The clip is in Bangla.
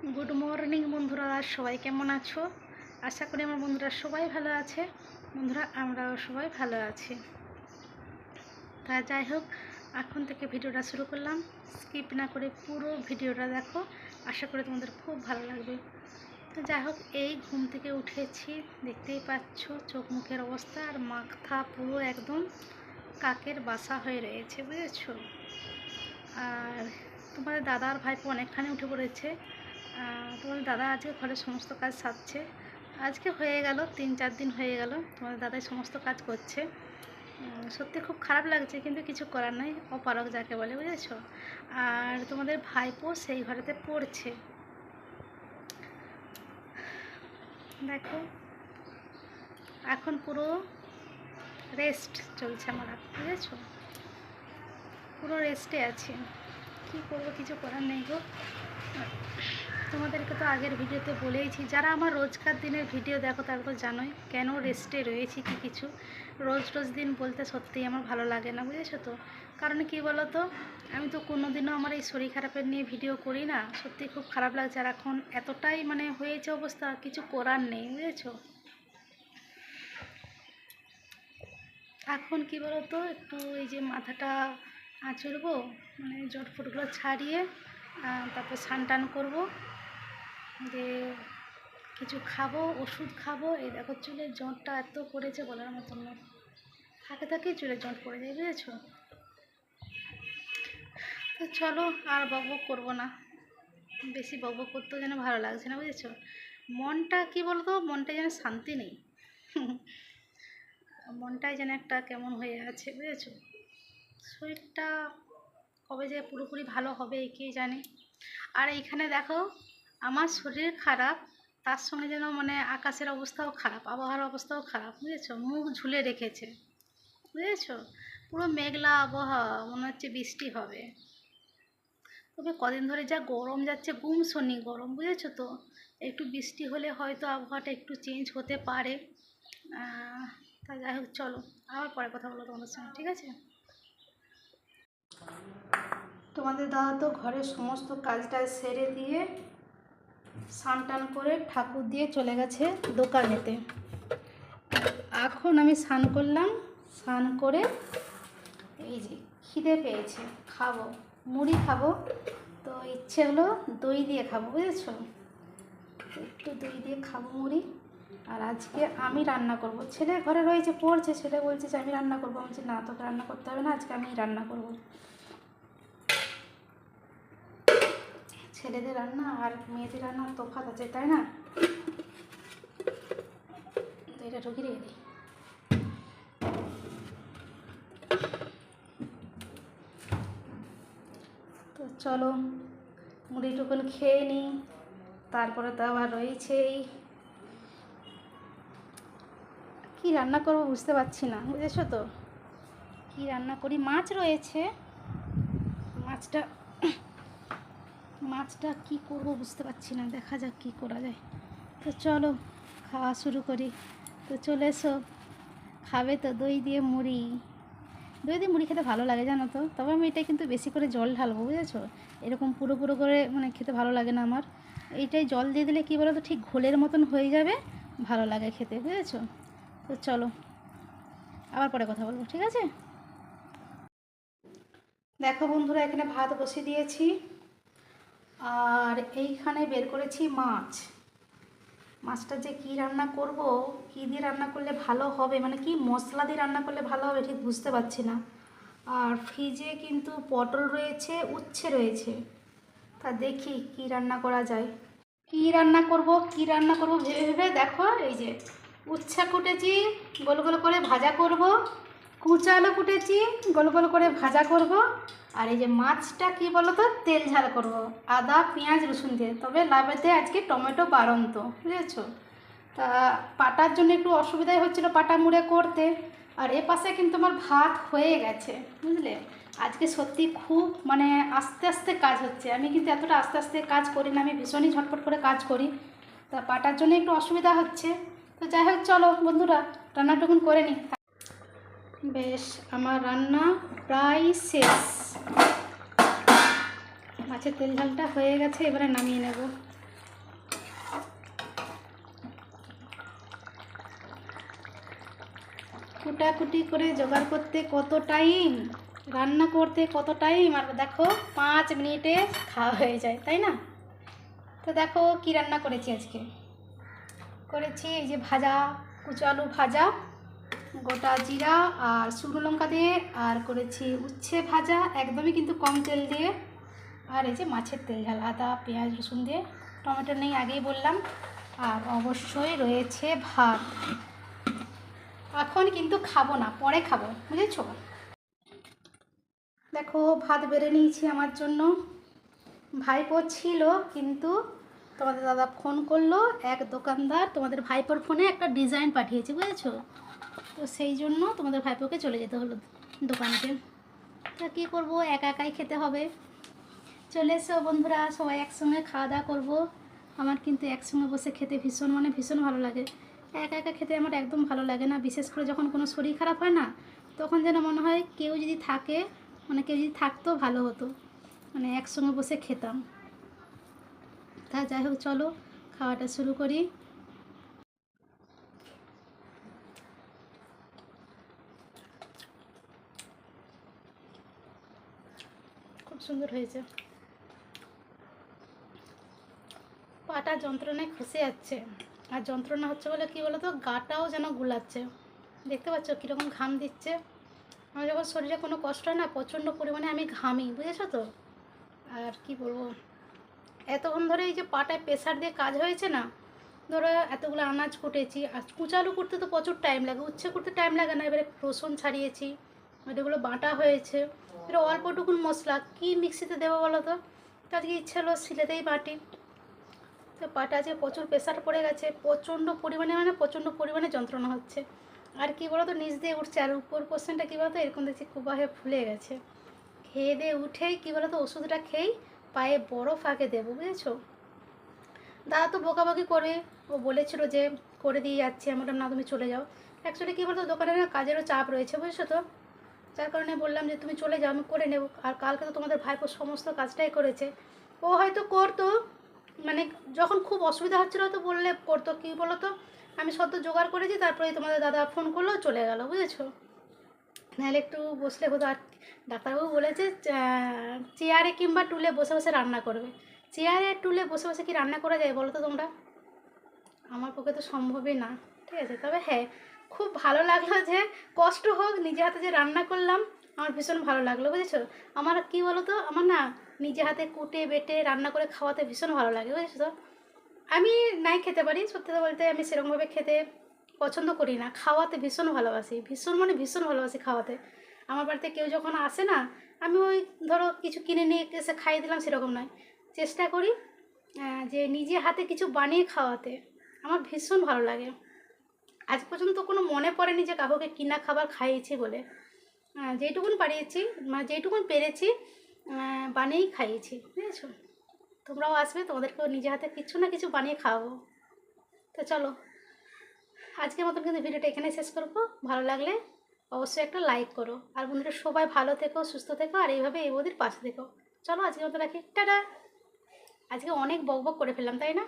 গুড মর্নিং বন্ধুরা, সবাই কেমন আছো? আশা করি আমার বন্ধুরা সবাই ভালো আছে। বন্ধুরা, আমরাও সবাই ভালো আছি। তা যাই হোক, এখন থেকে ভিডিওটা শুরু করলাম। স্কিপ না করে পুরো ভিডিওটা দেখো, আশা করি তোমাদের খুব ভালো লাগবে। তো যাই হোক, এই ঘুম থেকে উঠেছি, দেখতেই পাচ্ছ চোখ মুখের অবস্থা, আর মাথা পুরো একদম কাকের বাসা হয়ে রয়েছে, বুঝেছো? আর তোমাদের দাদা আর ভাইপো অনেকখানি উঠে পড়েছে। তোমাদের দাদা আজকে ঘরের সমস্ত কাজ সারছে। আজকে হয়ে গেল 3-4 দিন হয়ে গেল তোমাদের দাদাই সমস্ত কাজ করছে। সত্যি খুব খারাপ লাগছে, কিন্তু কিছু করার নাই, অপারগ যাকে বলে, বুঝেছো? আর তোমাদের ভাইপো সেই ঘরেতে পড়ছে। দেখো, এখন পুরো রেস্ট চলছে আমার, বুঝেছো? পুরো রেস্টে আছি। কী করবো, কিছু করার নেই গো। তোমাদেরকে তো আগের ভিডিওতে বলেইছি, যারা আমার রোজকার দিনের ভিডিও দেখো তারা তো জানোই কেন রেস্টে রয়েছি। কি কিছু রোজ রোজ দিন বলতে সত্যিই আমার ভালো লাগে না, বুঝেছো তো? কারণ কি বলো তো, আমি তো কোনো দিনও আমার এই শরীর খারাপের নিয়ে ভিডিও করি না। সত্যি খুব খারাপ লাগছে, আর এখন এতটাই মানে হয়েছে অবস্থা, কিছু করার নেই, বুঝেছো? এখন কি বলো তো, একটু এই যে মাথাটা আঁচড়বো, মানে জটফটগুলো ছাড়িয়ে তারপর স্নান টান করবো, যে কিছু খাবো, ওষুধ খাবো। এই দেখো, চুলের জটটা এত পড়েছে বলার মতন না, থাকে থাকেই চুলের জট পড়ে যায়, বুঝেছো? তো চলো, আর বকবক করবো না, বেশি বকবক করতেও যেন ভালো লাগছে না, বুঝেছো? মনটা কি বলতো, মনটা যেন শান্তি নেই। মনটাই যেন একটা কেমন হয়ে আছে, বুঝেছো? শরীরটা কবে যে পুরোপুরি ভালো হবে কে জানে। আর এইখানে দেখো, আমার শরীর খারাপ, তার সঙ্গে যেন মানে আকাশের অবস্থাও খারাপ, আবহাওয়ার অবস্থাও খারাপ, বুঝেছো? মুখ ঝুলে রেখেছে, বুঝেছো? পুরো মেঘলা আবহাওয়া, মনে হচ্ছে বৃষ্টি হবে। তবে কদিন ধরে যা গরম যাচ্ছে, গুমসনি গরম, বুঝেছো তো? একটু বৃষ্টি হলে হয়তো আবহাওয়াটা একটু চেঞ্জ হতে পারে। তা যাই হোক, চলো আবার পরে কথা বলো তোমাদের সঙ্গে, ঠিক আছে? তোমাদের দাদা তো ঘরের সমস্ত কাজটা সেরে দিয়ে স্নান টান করে ঠাকুর দিয়ে চলে গেছে দোকানেতে। এখন আমি স্নান করলাম, স্নান করে এই যে খিদে পেয়েছে, খাবো মুড়ি খাবো। তো ইচ্ছে হলো দই দিয়ে খাবো, বুঝেছো? একটু দই দিয়ে খাবো মুড়ি। আর আজকে আমি রান্না করব। ছেলে ঘরে রয়েছে, পড়ছে, ছেলে বলছে যে আমি রান্না করবো। আমি বলছি না, তোকে রান্না করতে হবে না, আজকে আমি রান্না করব। ছেলেদের রান্না আর মেয়েদের রান্নার তফাৎ আছে, তাই না? তো এটা ঢুকিয়ে রেখে দিই। তো চলো মুড়িটুকুন খেয়ে নিই, তারপরে তো আবার রয়েছেই কী রান্না করবো বুঝতে পারছি না, বুঝেছো তো? কী রান্না করি, মাছ রয়েছে, মাছটা মাছটা কী করবো বুঝতে পারছি না, দেখা যাক কী করা যায়। তো চলো খাওয়া শুরু করি। তো চলে এসো, খাবে তো দই দিয়ে মুড়ি। দই দিয়ে মুড়ি খেতে ভালো লাগে জানো তো, তবে আমি এটা কিন্তু বেশি করে জল ঢালবো, বুঝেছো? এরকম পুরো পুরো করে মানে খেতে ভালো লাগে না আমার। এইটাই জল দিয়ে দিলে কী বলো তো, ঠিক ঘোলের মতন হয়ে যাবে, ভালো লাগে খেতে, বুঝেছো? তো চলো আবার পরে কথা বলবো, ঠিক আছে? দেখো বন্ধুরা, এখানে ভাত বসিয়ে দিয়েছি, আর এইখানে বের করেছি মাছ। মাছটা যে কী রান্না করব, কী দিয়ে রান্না করলে ভালো হবে, মানে কি মশলা দিয়ে রান্না করলে ভালো হবে ঠিক বুঝতে পারছি না। আর ফ্রিজে কিন্তু পটল রয়েছে, উচ্ছে রয়েছে, তা দেখি কি রান্না করা যায়। কি রান্না করব ভেবে ভেবে দেখো, এই যে উচ্ছে কুটেছি, গোল গোল করে ভাজা করব, কুচা আলু কুটেছি, গোল গোল করে ভাজা করব। আর এই যে মাছটা কি বলো তো, তেল ঝাল করব, আদা পেঁয়াজ রসুন দিয়ে। তবে লাভেতে আজকে টমেটো বাড়ন্ত, বুঝেছো? তা পাটার জন্য একটু অসুবিধাই হচ্ছিলো পাটা মুড়ে করতে। আর এ পাশে কিন্তু আমার ভাত হয়ে গেছে, বুঝলে? আজকে সত্যি খুব মানে আস্তে আস্তে কাজ হচ্ছে। আমি কিন্তু এতটা আস্তে আস্তে কাজ করি না, আমি ভীষণই ঝটপট করে কাজ করি। তা পাটার জন্য একটু অসুবিধা হচ্ছে। তো যাই হোক, চলো বন্ধুরা রান্নাটুকুন করে নিই। বেশ, আমার রান্না প্রায় শেষ। মাছের তেল ঝালটা হয়ে গেছে, এবারে নামিয়ে নেব। কুটাকুটি করে জোগাড় করতে কত টাইম, রান্না করতে কত টাইম, আর দেখো 5 মিনিটে খাওয়া হয়ে যায়, তাই না? তো দেখো কি রান্না করেছি আজকে। করেছি এই যে ভাজা, কুচো আলু ভাজা, গোটা জিরা আর শুকনো লঙ্কা দিয়ে, আর করেছি উচ্ছে ভাজা একদমই কিন্তু কম তেল দিয়ে, আর এই যে মাছের তেল ঝাল, আদা পেঁয়াজ রসুন দিয়ে, টমেটো নেই আগেই বললাম, আর অবশ্যই রয়েছে ভাত। এখন কিন্তু খাবো না, পরে খাবো, বুঝেছো? দেখো ভাত বেড়ে নিয়েছি আমার জন্য। ভাইপো ছিল, কিন্তু তোমাদের দাদা ফোন করলো, এক দোকানদার তোমাদের ভাইপোর ফোনে একটা ডিজাইন পাঠিয়েছে, বুঝেছো? তো সেই জন্য তোমাদের ভাইপোকে চলে যেতে হলো দোকানকে। তা কী করবো, একা একাই খেতে হবে। চলে এসো বন্ধুরা, সবাই একসঙ্গে খাওয়া দাওয়া করবো। আমার কিন্তু একসঙ্গে বসে খেতে ভীষণ ভালো লাগে। একা একা খেতে আমার একদম ভালো লাগে না, বিশেষ করে যখন কোনো শরীর খারাপ হয় না, তখন যেন মনে হয় কেউ যদি থাকে, কেউ যদি থাকতো ভালো হতো, একসঙ্গে বসে খেতাম। তা যাই হোক, চলো খাওয়াটা শুরু করি। খুব সুন্দর হয়েছে। পাটা যন্ত্রণায় খসে যাচ্ছে, আর যন্ত্রণা হচ্ছে বলে কি বলো তো, গাটাও যেন গুলাচ্ছে। দেখতে পাচ্ছ কীরকম ঘাম দিচ্ছে। আমার যখন শরীরে কোনো কষ্ট হয় না, প্রচণ্ড পরিমাণে আমি ঘামি, বুঝেছো তো? আর কি বলবো, এতক্ষণ ধরে এই যে পাটায় প্রেসার দিয়ে কাজ হয়েছে না, ধরো এতগুলো আনাজ কুটেছি, আর কুচালু করতে তো প্রচুর টাইম লাগে, উচ্ছে করতে টাইম লাগে না। এবারে রসুন ছাড়িয়েছি, এগুলো বাটা হয়েছে, এটা অল্পটুকুন মশলা কি মিক্সিতে দেবো বলো তো? আজকে ইচ্ছে হলো শিলেতেই বাটি। তো পাটা আজকে প্রচুর প্রেসার পড়ে গেছে, প্রচণ্ড পরিমাণে যন্ত্রণা হচ্ছে। আর কি বলো তো, নিচ দিয়ে উঠছে, আর উপর পোর্শনটা কী বলো তো, এরকম দেখছি কুবা হয়ে ফুলে গেছে। খেয়ে দিয়ে উঠেই কী বলো তো, ওষুধটা খেয়েই পায়ে বরফ আগে দেবো, বুঝেছো? দাদা তো বকাবকি করে, ও বলেছিল যে করে দিয়ে যাচ্ছি, আমরা না তুমি চলে যাও। অ্যাকচুয়ালি কী বলতো, দোকানে না কাজেরও চাপ রয়েছে, বুঝেছো তো? যার কারণে বললাম যে তুমি চলে যাও, আমি করে নেব। আর কালকে তো তোমাদের ভাইপো সমস্ত কাজটাই করেছে। ও হয়তো করতো, যখন খুব অসুবিধা হচ্ছিলো তো বললে করতো, কী বলো তো, আমি সদ্য জোগাড় করেছি, তারপরে তোমাদের দাদা ফোন করলো, চলে গেল, বুঝেছো? নাহলে একটু বসলে হতো। আর ডাক্তারবাবু বলেছে চেয়ারে কিংবা টুলে বসে বসে রান্না করবে। চেয়ারে টুলে বসে বসে কি রান্না করা যায় বলো তো তোমরা? আমার পক্ষে তো সম্ভবই না, ঠিক আছে? তবে হ্যাঁ, খুব ভালো লাগলো যে কষ্ট হোক, নিজে হাতে যে রান্না করলাম, আমার ভীষণ ভালো লাগলো, বুঝেছো? আমার কি বলো তো, আমার না নিজে হাতে কুটে বেটে রান্না করে খাওয়াতে ভীষণ ভালো লাগে, বুঝেছো তো? আমি নাই খেতে পারি, সত্যি কথা বলতে আমি সেরকমভাবে খেতে পছন্দ করি না, খাওয়াতে ভীষণ ভালোবাসি, ভীষণ ভালোবাসি খাওয়াতে। আমার বাড়িতে কেউ যখন আসে না, আমি ওই ধরো কিছু কিনে নিয়ে এসে খাইয়ে দিলাম সেরকম নয়, চেষ্টা করি যে নিজে হাতে কিছু বানিয়ে খাওয়াতে। আমার ভীষণ ভালো লাগে। আজ পর্যন্ত কোনো মনে পড়েনি যে কাউকে কিনা খাবার খাইয়েছি বলে। যেইটুকুন পারিয়েছি, যেইটুকুন পেরেছি বানিয়েই খাইয়েছি, বুঝেছো? তোমরাও আসবে, তোমাদেরকেও নিজে হাতে কিছু না কিছু বানিয়ে খাওয়াবো। তো চলো, আজকের মতন কিন্তু ভিডিওটা এখানে শেষ করবো। ভালো লাগলে অবশ্যই একটা লাইক করো, আর বন্ধুরা সবাই ভালো থেকো, সুস্থ থেকো, আর এইভাবে এই বৌদির পাশে থেকো। চলো আজকের মতো রাখি, টাটা। আজকে অনেক বকবক করে ফেললাম, তাই না?